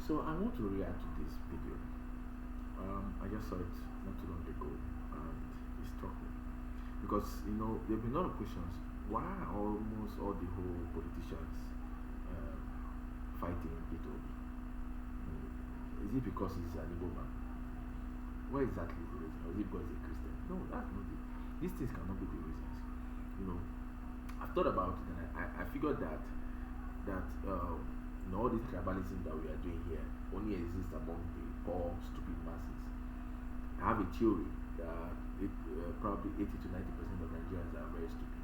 So I want to react to this video. I just saw it not too long ago, and it struck me because there've been a lot of questions. Why are almost all the whole politicians um, fighting Peter Obi? Is it because he's an Igbo man? What exactly is the reason? Or is it because he's a Christian? No, that's not it. These things cannot be the reasons. You know, I've thought about it, and I figured that all this tribalism that we are doing here only exists among the poor, stupid masses. I have a theory that probably 80 to 90% of Nigerians are very stupid,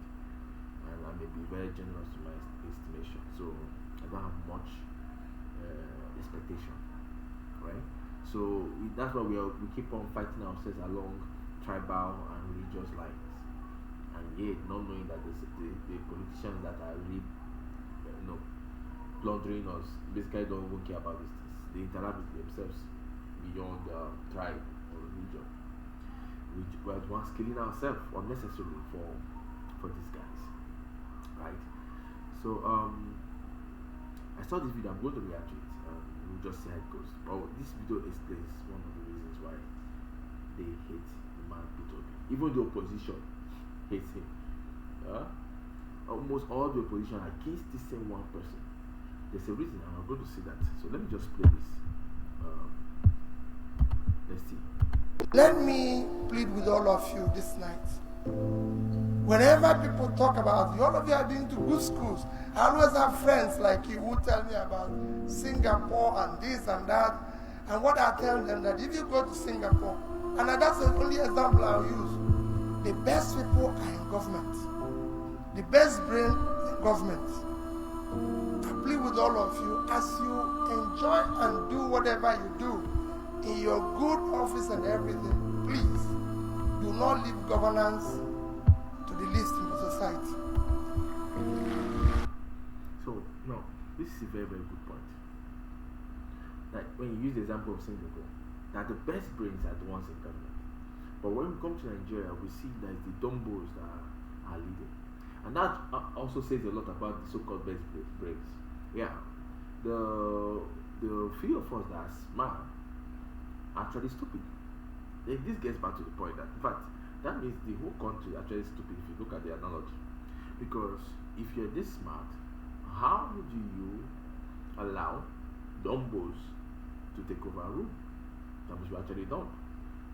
and I may be very generous to my estimation. So I don't have much expectation, right? So that's why we keep on fighting ourselves along tribal and religious lines, and yet not knowing that the politicians that are really plundering us basically don't even care about these things. They interact with themselves beyond tribe or religion. We're the ones killing ourselves unnecessarily for these guys, right? So I saw this video. I'm going to react to it. We'll just see how it goes. But this video explains one of the reasons why they hate the man Peter Obi. Even the opposition hates him. Almost all the opposition are against this same one person. There's a reason, and I'm going to see that. So let me just play this. Let's see. Let me plead with all of you this night. Whenever people talk about you, all of you are going to good schools. I always have friends like you who tell me about Singapore and this and that. And what I tell them that if you go to Singapore, and that's the only example I'll use, the best people are in government. The best brain in government. I plead with all of you as you enjoy and do whatever you do in your good office and everything, please do not leave governance to the least in the society. So, no, this is a very, very good point. Like when you use the example of Singapore, that the best brains are the ones in government. But when we come to Nigeria, we see that the dumbos that are leading. And that also says a lot about the so-called best brains. Yeah, the few of us that are smart are actually stupid. This gets back to the point that, in fact, that means the whole country is actually stupid if you look at the analogy. Because if you're this smart, how do you allow dumbos to take over a room? That means we're actually dumb.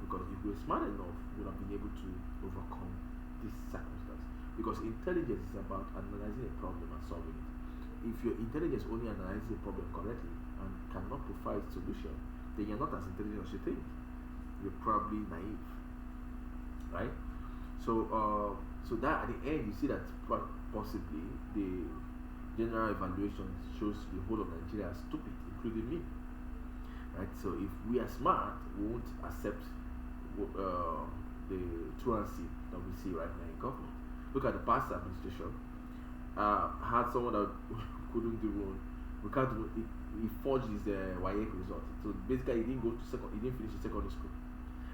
Because if we're smart enough, we would have been able to overcome this circumstance. Because intelligence is about analyzing a problem and solving it. If your intelligence only analyzes a problem correctly and cannot provide a solution, then you're not as intelligent as you think. You're probably naive, right? So, so that at the end you see that possibly the general evaluation shows the whole of Nigeria as stupid, including me, right? So if we are smart, we won't accept the truancy that we see right now in government. Look at the past administration. Had someone that couldn't even, he forged his YAC result. So basically, he didn't finish his secondary school.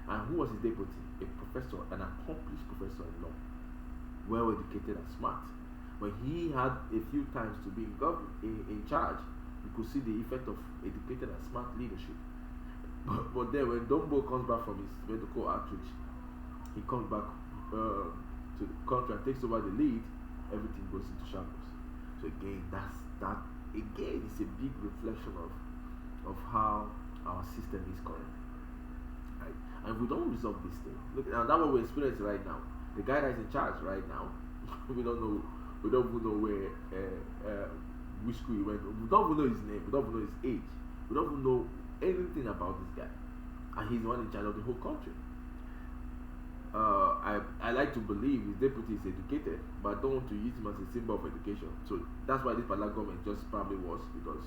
And who was his deputy? A professor, an accomplished professor in law, well educated and smart. When he had a few times to be in charge, you could see the effect of educated and smart leadership. But then when Dumbo comes back from his medical outreach, he comes back to the country and takes over the lead, everything goes into shambles. So again, that again is a big reflection of how our system is currently. Right? And if we don't resolve this thing, look, and that's what we're experiencing right now. The guy that's in charge right now, we don't even know where which school he went. We don't even know his name, we don't even know his age, we don't even know anything about this guy. And he's the one in charge of the whole country. I like to believe his deputy is educated, but I don't want to use him as a symbol of education. So that's why this particular government just probably was, because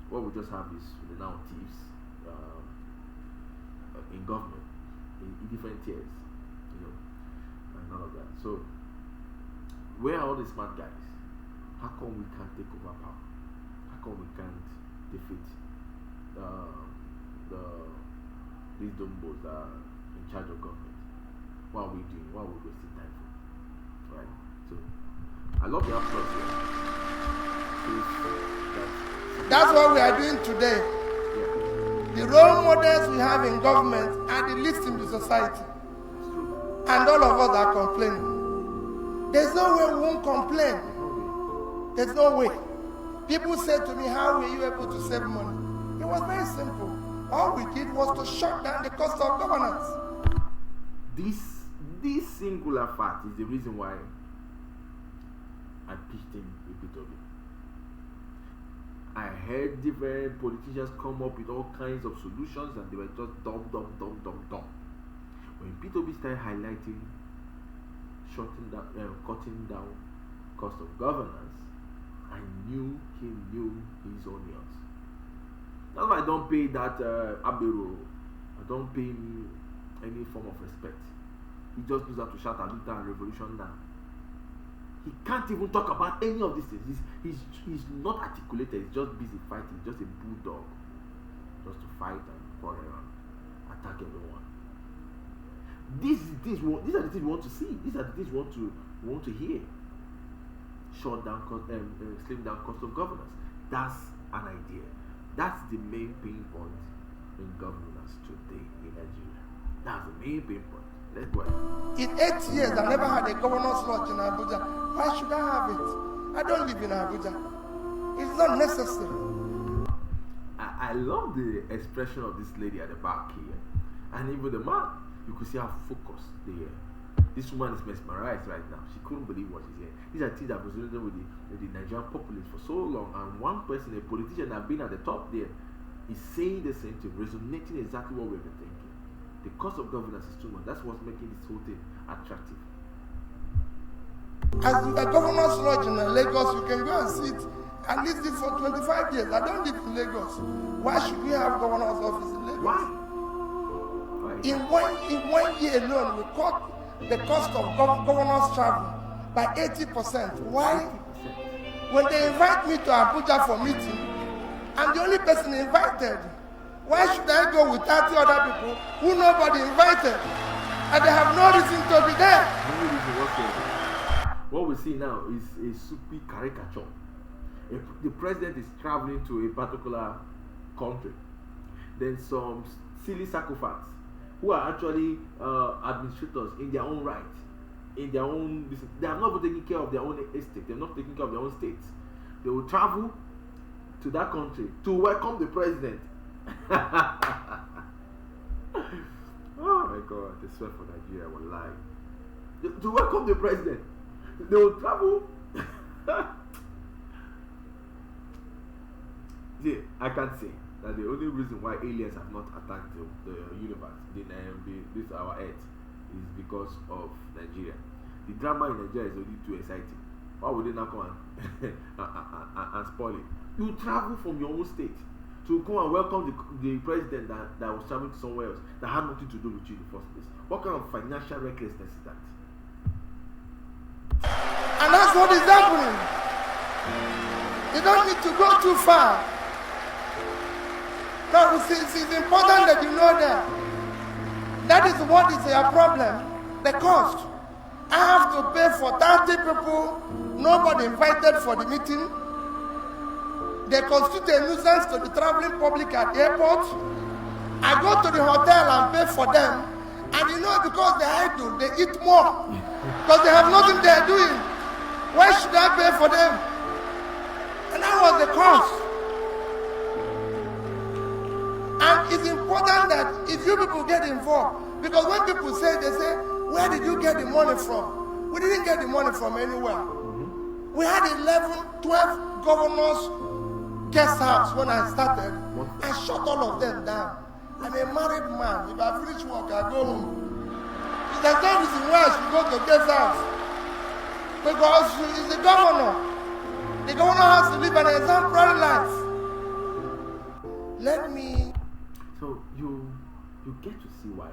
what we just have is the now thieves in government, in different tiers, and all of that. So where are all the smart guys? How come we can't take over power? How come we can't defeat these dumbos that are in charge of government? What are we doing? What are we wasting time for? Right? So I love the applause here. Shows that That's what we are doing today. Yeah. The role models we have in government are the least in the society. That's true. And all of us are complaining. There's no way we won't complain. There's no way. There's no way. People say to me, how were you able to save money? It was very simple. All we did was to shut down the cost of governance. This singular fact is the reason why I pitched in with Peter Obi. I heard different politicians come up with all kinds of solutions and they were just dumb. When Peter Obi started highlighting cutting down cost of governance, I knew he knew his onions. That's why I don't pay that Abero. I don't pay him any form of respect. He just knows how to shout Aluta and revolution now. He can't even talk about any of these things. He's not articulated. He's just busy fighting. He's just a bulldog, just to fight and quarrel and attack everyone. These are the things we want to see. These are the things we want to hear. Shut down, slim down cost of governance. That's an idea. That's the main pain point in governance today in Nigeria. That's the main pain point. Let's go ahead. In 8 years, I never had a governor's lodge in Abuja. Why should I have it? I don't live in Abuja. It's not necessary. I love the expression of this lady at the back here. And even the man, you could see how focused they are. This woman is mesmerized right now. She couldn't believe what she's hearing. These are things that was resonated with the Nigerian populace for so long. And one person, a politician that has been at the top there, is saying the same thing, resonating exactly what we've been thinking. The cost of governance is too much. That's what's making this whole thing attractive. As the governor's lodge in Lagos, you can go and sit and live it for 25 years. I don't live in Lagos. Why should we have governor's office in Lagos? Why? In one year alone, we cut the cost of governor's travel by 80%. Why? 80%. When they invite me to Abuja for meeting, I'm the only person invited. Why should I go with 30 other people who nobody invited? And they have no reason to be there. What we see now is a super caricature. If the president is traveling to a particular country, then some silly sycophants who are actually administrators in their own right, in their own, they are not even taking care of their own estate, they're not taking care of their own states. They will travel to that country to welcome the president. Oh my God, I swear for Nigeria, I will lie. To welcome the president, they will travel. See, I can't say that the only reason why aliens have not attacked the universe, this our Earth, is because of Nigeria. The drama in Nigeria is already too exciting. Why would they not come and spoil it? You travel from your own state to come and welcome the president that was traveling to somewhere else that had nothing to do with you in the first place. What kind of financial recklessness is that? And that's what is happening. You don't need to go too far. No, it's important that you know that. That is what is your problem. The cost. I have to pay for 30 people, nobody invited for the meeting. They constitute a nuisance to the traveling public at the airport. I go to the hotel and pay for them. And you know, because they're idle, they eat more. Because they have nothing they're doing. Why should I pay for them? And that was the cost. And it's important that if you people get involved, because when people say, they say, where did you get the money from? We didn't get the money from anywhere. We had 11, 12 governors guest house when I started. I shut all of them down. I'm a married man. If I finish work, I go home. There's no reason why I should go to guest house. Because he's the governor. The governor has to live an exemplary life. Let me. So you get to see why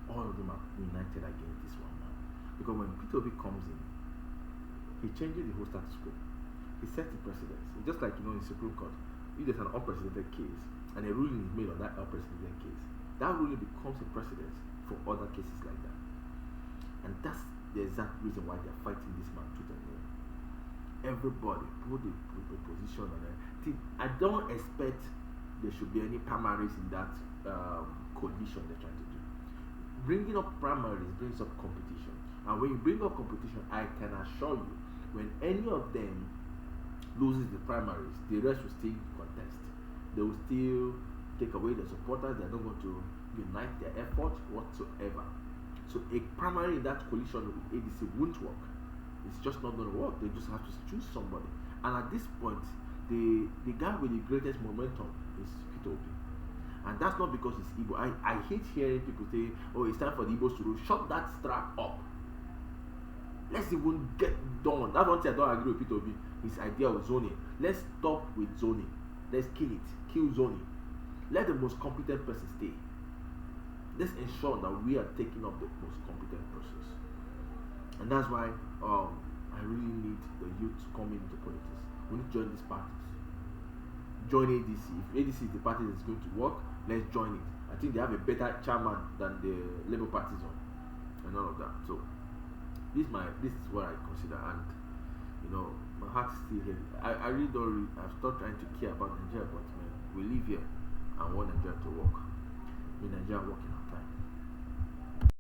all of them are united against this one man. Because when Peter Obi comes in, he changes the whole status quo. He sets the precedence. It's just like, in the Supreme Court, if there's an unprecedented case and a ruling is made on that unprecedented case, that ruling becomes a precedent for other cases like that. And that's the exact reason why they're fighting this man tooth and nail. everybody put the position on it. I don't expect there should be any primaries in that coalition they're trying to do. Bringing up primaries brings up competition, and when you bring up competition, I can assure you, when any of them loses the primaries, the rest will still contest. They will still take away the supporters. They're not going to unite their efforts whatsoever. So a primary in that coalition with ADC won't work. It's just not going to work. They just have to choose somebody. And at this point, the guy with the greatest momentum is Peter Obi. And that's not because it's Igbo. I hate hearing people say, oh, it's time for the Igbos to rule. Shut that strap up. Let's even get done. That's one thing I don't agree with Peter Obi. His idea of zoning. Let's stop with zoning. Let's kill it. Kill zoning. Let the most competent person stay. Let's ensure that we are taking up the most competent persons. And that's why I really need the youth to come into politics. We need to join these parties. Join ADC. If ADC is the party that's going to work, let's join it. I think they have a better chairman than the Labour Party's on, and all of that. So this is what I consider, and my heart is still heavy. I really don't. I've stopped trying to care about Nigeria, but man, we live here and want Nigeria to work. We Nigeria working.